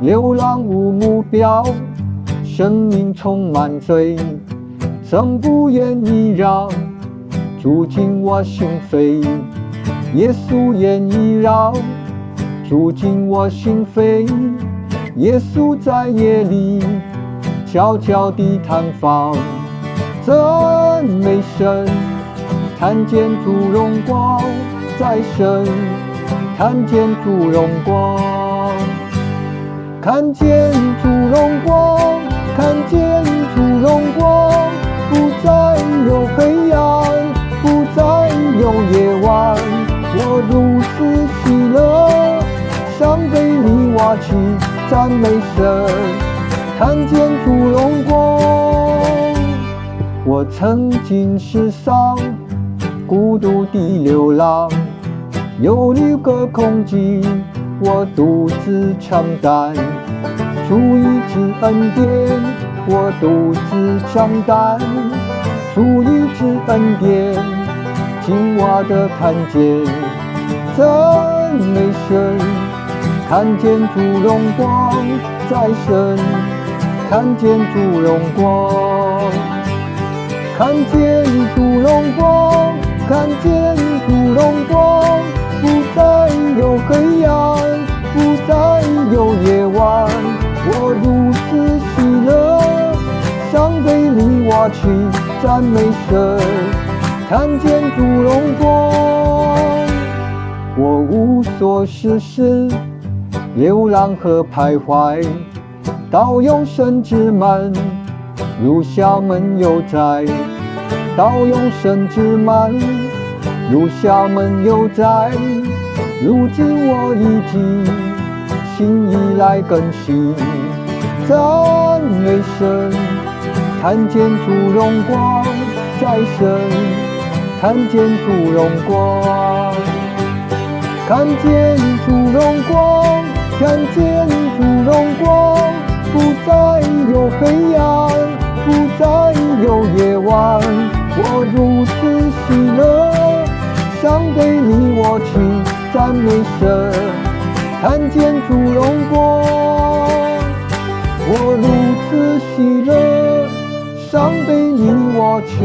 流浪无目标，生命充满罪，生不愿意让住进我心扉，耶稣愿意让住进我心扉，耶稣在夜里悄悄地探访，赞美神，看见主荣光在神，看见主荣光，看见主荣光，看见主荣光，不再有黑暗，不再有夜晚，我如此喜乐，向北里挖起赞美神，看见主荣光。我曾经世上孤独的流浪，有一个空寂，我独自承担，主医治恩典，我独自承担，主医治恩典，紧握的看见，赞美神，看见主荣光在神，看见主荣光，看见主荣光，看见主荣光，不再有黑暗，不再有夜晚，我如此喜乐，向北里挖起赞美神，看见主荣光。我无所事事，流浪和徘徊，到永生之门，入厦门又在，到永生之门，入厦门又在，如今我已经心意来更新，赞美神，看见主荣光在神，看见主荣光，看见主荣光，看见主荣光，不再有黑暗，不再有夜晚，我如此喜乐，向北里挖起赞美神，看见主荣光。我如此喜乐，向北里挖起